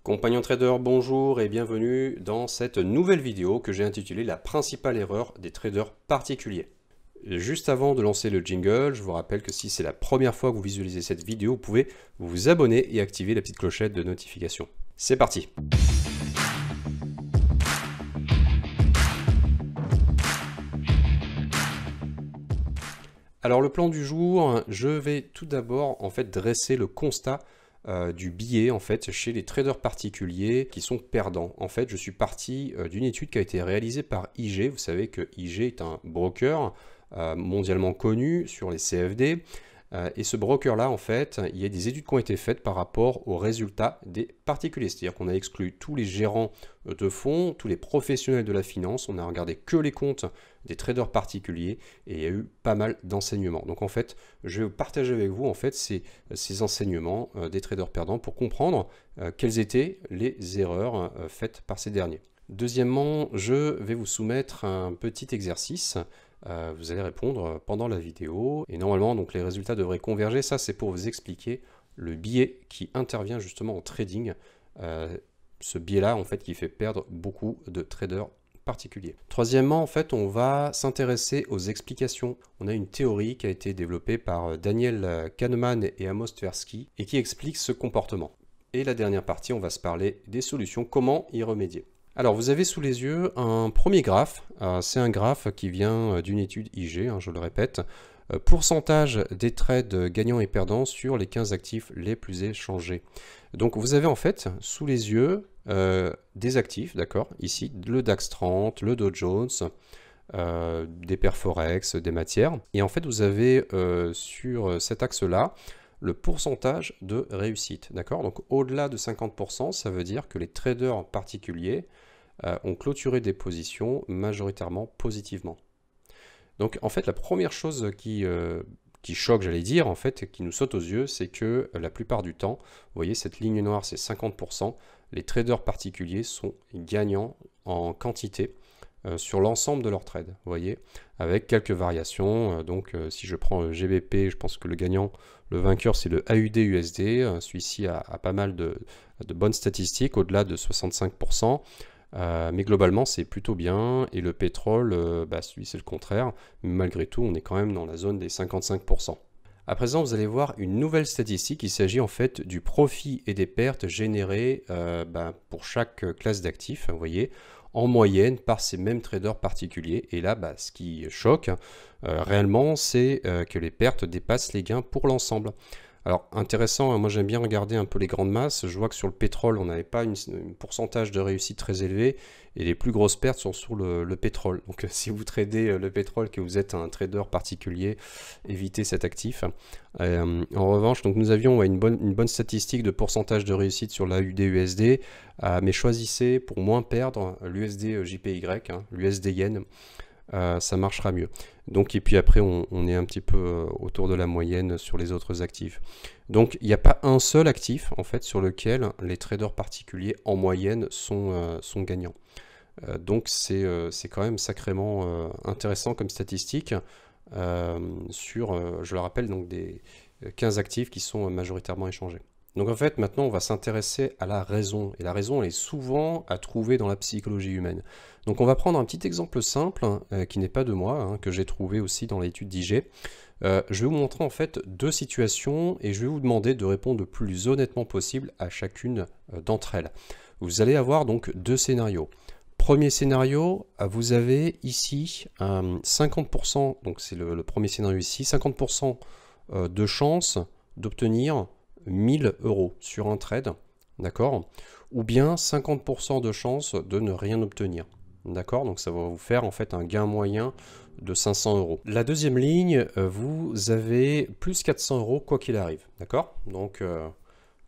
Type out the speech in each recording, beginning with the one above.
Compagnons traders, bonjour et bienvenue dans cette nouvelle vidéo que j'ai intitulée La principale erreur des traders particuliers. Juste avant de lancer le jingle, je vous rappelle que si c'est la première fois que vous visualisez cette vidéo, vous pouvez vous abonner et activer la petite clochette de notification. C'est parti! Alors le plan du jour, je vais tout d'abord dresser le constat du biais chez les traders particuliers qui sont perdants. En fait, je suis parti d'une étude qui a été réalisée par IG. Vous savez que IG est un broker mondialement connu sur les CFD. Et ce broker-là, il y a des études qui ont été faites par rapport aux résultats des particuliers. C'est-à-dire qu'on a exclu tous les gérants de fonds, tous les professionnels de la finance. On a regardé que les comptes des traders particuliers et il y a eu pas mal d'enseignements. Donc en fait, je vais partager avec vous ces enseignements des traders perdants pour comprendre quelles étaient les erreurs faites par ces derniers. Deuxièmement, je vais vous soumettre un petit exercice. Vous allez répondre pendant la vidéo et normalement donc les résultats devraient converger. Ça c'est pour vous expliquer le biais qui intervient justement en trading, ce biais là qui fait perdre beaucoup de traders particuliers. Troisièmement, on va s'intéresser aux explications. On a une théorie qui a été développée par Daniel Kahneman et Amos Tversky et qui explique ce comportement. Et la dernière partie, on va se parler des solutions, comment y remédier. Alors vous avez sous les yeux un premier graphe, c'est un graphe qui vient d'une étude IG, je le répète, pourcentage des trades gagnants et perdants sur les 15 actifs les plus échangés. Donc vous avez sous les yeux des actifs, d'accord, ici le DAX 30, le Dow Jones, des paires Forex, des matières, et vous avez sur cet axe-là le pourcentage de réussite, d'accord. Donc au-delà de 50%, ça veut dire que les traders particuliers ont clôturé des positions majoritairement positivement. Donc la première chose qui choque, j'allais dire, qui nous saute aux yeux, c'est que la plupart du temps, vous voyez cette ligne noire, c'est 50%, les traders particuliers sont gagnants en quantité sur l'ensemble de leurs trades, vous voyez, avec quelques variations. Si je prends GBP, je pense que le gagnant, le vainqueur, c'est le AUD-USD. Celui-ci a pas mal de bonnes statistiques, au-delà de 65%. Mais globalement, c'est plutôt bien. Et le pétrole, celui c'est le contraire. Mais malgré tout, on est quand même dans la zone des 55%. À présent, vous allez voir une nouvelle statistique. Il s'agit du profit et des pertes générées pour chaque classe d'actifs, vous voyez, en moyenne par ces mêmes traders particuliers. Et là, ce qui choque réellement, c'est que les pertes dépassent les gains pour l'ensemble. Alors intéressant, moi j'aime bien regarder un peu les grandes masses. Je vois que sur le pétrole, on n'avait pas un pourcentage de réussite très élevé et les plus grosses pertes sont sur le pétrole. Donc si vous tradez le pétrole, que vous êtes un trader particulier, évitez cet actif. En revanche, donc nous avions une bonne statistique de pourcentage de réussite sur l'AUD-USD, mais choisissez pour moins perdre l'USD-JPY, l'USD-Yen. Ça marchera mieux. Donc, et puis après, on est un petit peu autour de la moyenne sur les autres actifs. Donc, il n'y a pas un seul actif, sur lequel les traders particuliers, en moyenne, sont gagnants. Donc, c'est quand même sacrément intéressant comme statistique sur, je le rappelle, donc des 15 actifs qui sont majoritairement échangés. Donc maintenant on va s'intéresser à la raison, et la raison elle est souvent à trouver dans la psychologie humaine. Donc on va prendre un petit exemple simple, qui n'est pas de moi, que j'ai trouvé aussi dans l'étude d'IG. Je vais vous montrer deux situations, et je vais vous demander de répondre le plus honnêtement possible à chacune d'entre elles. Vous allez avoir donc deux scénarios. Premier scénario, vous avez ici 50%, donc c'est le premier scénario ici, 50% de chance d'obtenir 1000 € sur un trade, d'accord, ou bien 50% de chance de ne rien obtenir, d'accord, donc ça va vous faire un gain moyen de 500 €. La deuxième ligne, vous avez plus 400 € quoi qu'il arrive, d'accord, donc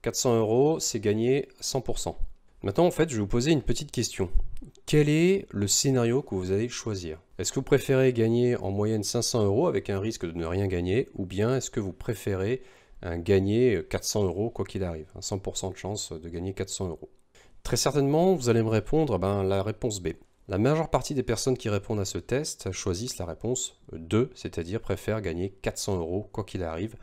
400 € c'est gagné 100%. Maintenant je vais vous poser une petite question. Quel est le scénario que vous allez choisir? Est-ce que vous préférez gagner en moyenne 500 € avec un risque de ne rien gagner, ou bien est-ce que vous préférez gagner 400 € quoi qu'il arrive, 100% de chance de gagner 400 €? Très certainement, vous allez me répondre la réponse B. La majeure partie des personnes qui répondent à ce test choisissent la réponse 2, c'est-à-dire préfèrent gagner 400 € quoi qu'il arrive.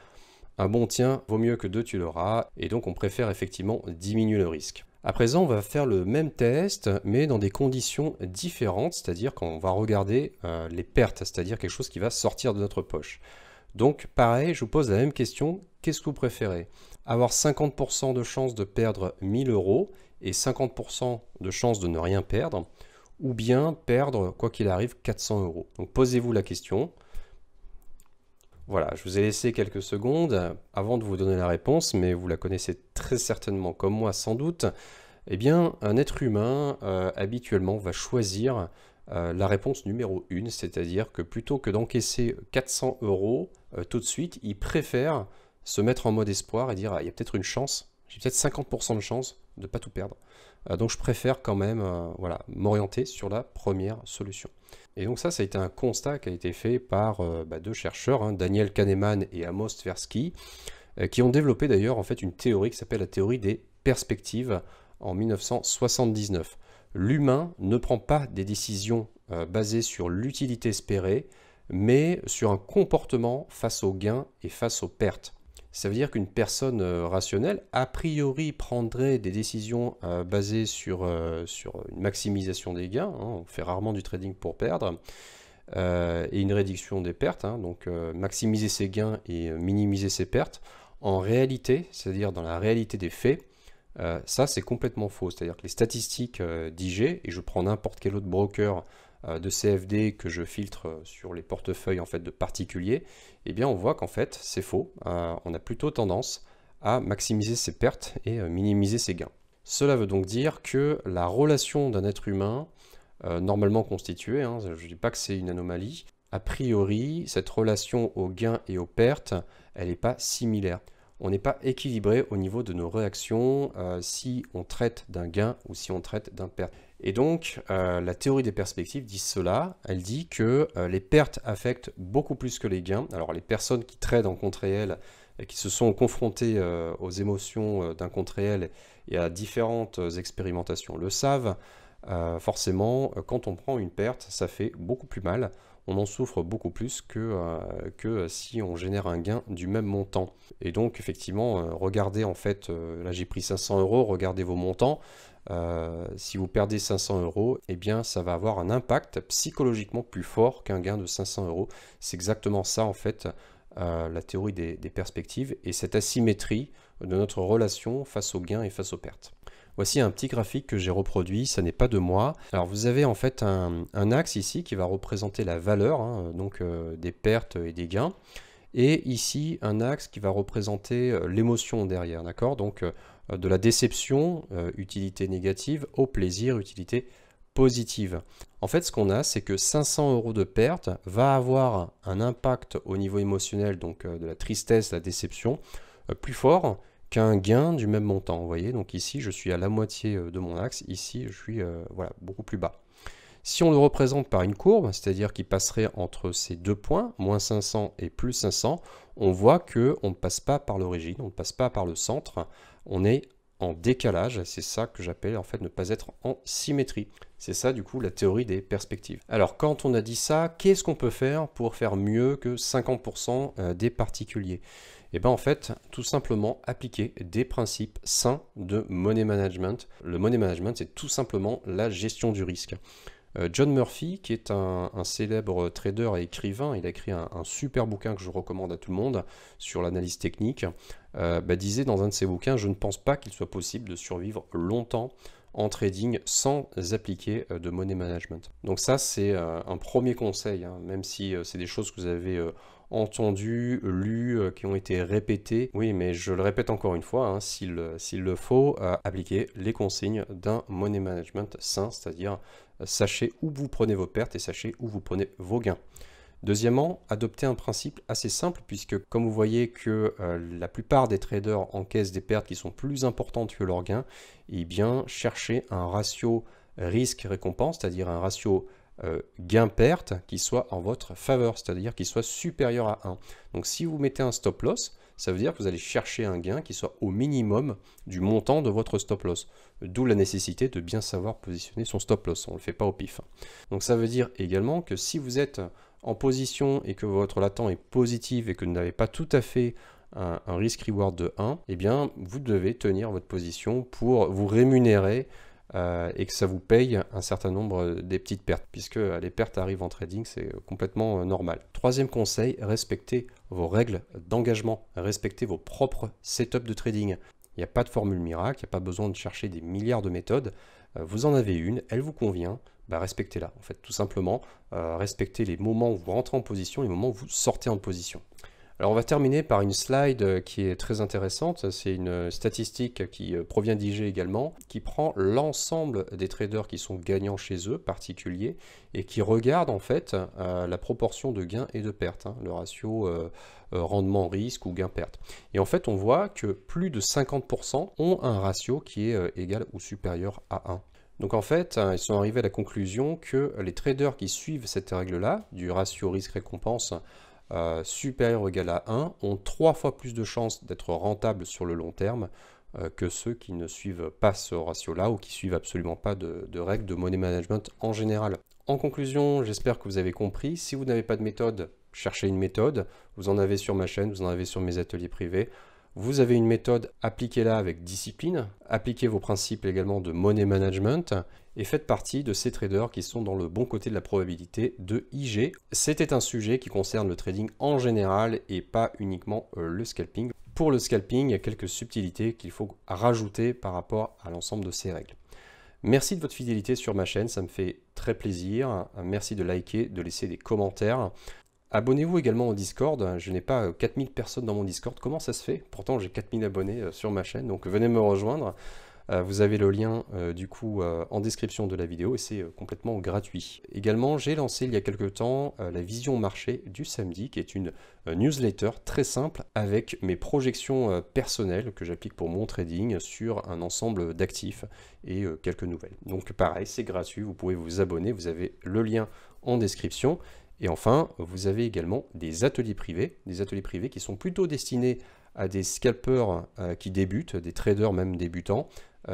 Un bon tien vaut mieux que deux tu l'auras, et donc on préfère effectivement diminuer le risque. À présent, on va faire le même test, mais dans des conditions différentes, c'est-à-dire qu'on va regarder les pertes, c'est-à-dire quelque chose qui va sortir de notre poche. Donc pareil, je vous pose la même question, qu'est-ce que vous préférez? Avoir 50% de chance de perdre 1000 euros et 50% de chance de ne rien perdre, ou bien perdre, quoi qu'il arrive, 400 euros. Donc posez-vous la question. Voilà, je vous ai laissé quelques secondes avant de vous donner la réponse, mais vous la connaissez très certainement comme moi sans doute. Eh bien, un être humain, habituellement, va choisir la réponse numéro 1, c'est-à-dire que plutôt que d'encaisser 400 euros tout de suite, il préfère se mettre en mode espoir et dire ah, il y a peut-être une chance, j'ai peut-être 50% de chance de ne pas tout perdre. Donc je préfère quand même voilà, m'orienter sur la première solution. Et donc ça a été un constat qui a été fait par deux chercheurs, hein, Daniel Kahneman et Amos Tversky, qui ont développé d'ailleurs en fait une théorie qui s'appelle la théorie des perspectives en 1979. L'humain ne prend pas des décisions basées sur l'utilité espérée, mais sur un comportement face aux gains et face aux pertes. Ça veut dire qu'une personne rationnelle, a priori, prendrait des décisions basées sur une maximisation des gains, hein, on fait rarement du trading pour perdre, et une réduction des pertes, hein, donc maximiser ses gains et minimiser ses pertes. En réalité, c'est-à-dire dans la réalité des faits, ça c'est complètement faux, c'est-à-dire que les statistiques d'IG, et je prends n'importe quel autre broker de CFD que je filtre sur les portefeuilles en fait, de particuliers, eh bien on voit qu'en fait c'est faux, on a plutôt tendance à maximiser ses pertes et minimiser ses gains. Cela veut donc dire que la relation d'un être humain, normalement constituée, hein, je ne dis pas que c'est une anomalie, a priori cette relation aux gains et aux pertes, elle n'est pas similaire. On n'est pas équilibré au niveau de nos réactions si on traite d'un gain ou si on traite d'un perte. Et donc, la théorie des perspectives dit cela, elle dit que les pertes affectent beaucoup plus que les gains. Alors les personnes qui tradent en compte réel et qui se sont confrontées aux émotions d'un compte réel et à différentes expérimentations le savent, forcément, quand on prend une perte, ça fait beaucoup plus mal. On en souffre beaucoup plus que si on génère un gain du même montant. Et donc, effectivement, regardez en fait, là j'ai pris 500 euros, regardez vos montants. Si vous perdez 500 euros, eh bien ça va avoir un impact psychologiquement plus fort qu'un gain de 500 euros. C'est exactement ça en fait, la théorie des perspectives et cette asymétrie de notre relation face aux gains et face aux pertes. Voici un petit graphique que j'ai reproduit, ça n'est pas de moi. Alors vous avez en fait un axe ici qui va représenter la valeur, hein, donc des pertes et des gains. Et ici un axe qui va représenter l'émotion derrière, d'accord? Donc de la déception, utilité négative, au plaisir, utilité positive. En fait ce qu'on a c'est que 500 euros de perte va avoir un impact au niveau émotionnel, donc de la tristesse, la déception, plus fort qu'un gain du même montant. Vous voyez, donc ici je suis à la moitié de mon axe, ici je suis voilà, beaucoup plus bas. Si on le représente par une courbe, c'est-à-dire qu'il passerait entre ces deux points, moins 500 et plus 500, on voit qu'on ne passe pas par l'origine, on ne passe pas par le centre, on est en décalage, c'est ça que j'appelle en fait ne pas être en symétrie. C'est ça du coup la théorie des perspectives. Alors quand on a dit ça, qu'est-ce qu'on peut faire pour faire mieux que 50% des particuliers? Et bien en fait, tout simplement appliquer des principes sains de money management. Le money management, c'est tout simplement la gestion du risque. John Murphy, qui est un célèbre trader et écrivain, il a écrit un super bouquin que je recommande à tout le monde sur l'analyse technique, disait dans un de ses bouquins, je ne pense pas qu'il soit possible de survivre longtemps en trading sans appliquer de money management. Donc ça c'est un premier conseil, hein, même si c'est des choses que vous avez entendues, lues, qui ont été répétées. Oui, mais je le répète encore une fois, hein, s'il le faut, appliquer les consignes d'un money management sain, c'est-à-dire sachez où vous prenez vos pertes et sachez où vous prenez vos gains. Deuxièmement, adopter un principe assez simple puisque comme vous voyez que la plupart des traders encaissent des pertes qui sont plus importantes que leurs gains, et bien cherchez un ratio risque-récompense, c'est-à-dire un ratio gain-perte qui soit en votre faveur, c'est-à-dire qui soit supérieur à 1. Donc si vous mettez un stop loss, ça veut dire que vous allez chercher un gain qui soit au minimum du montant de votre stop loss. D'où la nécessité de bien savoir positionner son stop loss, on ne le fait pas au pif. Donc ça veut dire également que si vous êtes en position et que votre latent est positif et que vous n'avez pas tout à fait un risk-reward de 1, eh bien, vous devez tenir votre position pour vous rémunérer et que ça vous paye un certain nombre des petites pertes, puisque les pertes arrivent en trading, c'est complètement normal. Troisième conseil, respectez vos règles d'engagement, respectez vos propres setups de trading. Il n'y a pas de formule miracle, il n'y a pas besoin de chercher des milliards de méthodes. Vous en avez une, elle vous convient, respectez-la. En fait, tout simplement, respectez les moments où vous rentrez en position, les moments où vous sortez en position. Alors on va terminer par une slide qui est très intéressante, c'est une statistique qui provient d'IG également, qui prend l'ensemble des traders qui sont gagnants chez eux, particuliers, et qui regarde en fait la proportion de gains et de pertes, le ratio rendement-risque ou gain-perte. Et en fait on voit que plus de 50% ont un ratio qui est égal ou supérieur à 1. Donc en fait, ils sont arrivés à la conclusion que les traders qui suivent cette règle-là, du ratio risque-récompense, supérieur ou égal à 1 ont 3 fois plus de chances d'être rentables sur le long terme que ceux qui ne suivent pas ce ratio-là ou qui suivent absolument pas de règles de money management en général. En conclusion, j'espère que vous avez compris. Si vous n'avez pas de méthode, cherchez une méthode. Vous en avez sur ma chaîne, vous en avez sur mes ateliers privés. Vous avez une méthode, appliquez-la avec discipline. Appliquez vos principes également de money management et faites partie de ces traders qui sont dans le bon côté de la probabilité de IG. C'était un sujet qui concerne le trading en général et pas uniquement le scalping. Pour le scalping, il y a quelques subtilités qu'il faut rajouter par rapport à l'ensemble de ces règles. Merci de votre fidélité sur ma chaîne, ça me fait très plaisir. Merci de liker, de laisser des commentaires. Abonnez-vous également au Discord, je n'ai pas 4000 personnes dans mon Discord, comment ça se fait? Pourtant j'ai 4000 abonnés sur ma chaîne, donc venez me rejoindre. Vous avez le lien du coup en description de la vidéo et c'est complètement gratuit. Également, j'ai lancé il y a quelques temps la vision marché du samedi, qui est une newsletter très simple avec mes projections personnelles que j'applique pour mon trading sur un ensemble d'actifs et quelques nouvelles. Donc pareil, c'est gratuit, vous pouvez vous abonner, vous avez le lien en description. Et enfin, vous avez également des ateliers privés qui sont plutôt destinés à des scalpers qui débutent, des traders même débutants,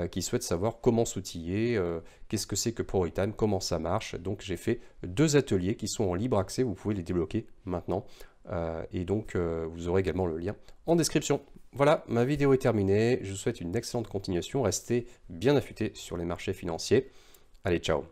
qui souhaitent savoir comment s'outiller, qu'est-ce que c'est que ProRealTime, comment ça marche. Donc j'ai fait 2 ateliers qui sont en libre accès, vous pouvez les débloquer maintenant. Et donc vous aurez également le lien en description. Voilà, ma vidéo est terminée, je vous souhaite une excellente continuation, restez bien affûtés sur les marchés financiers. Allez, ciao!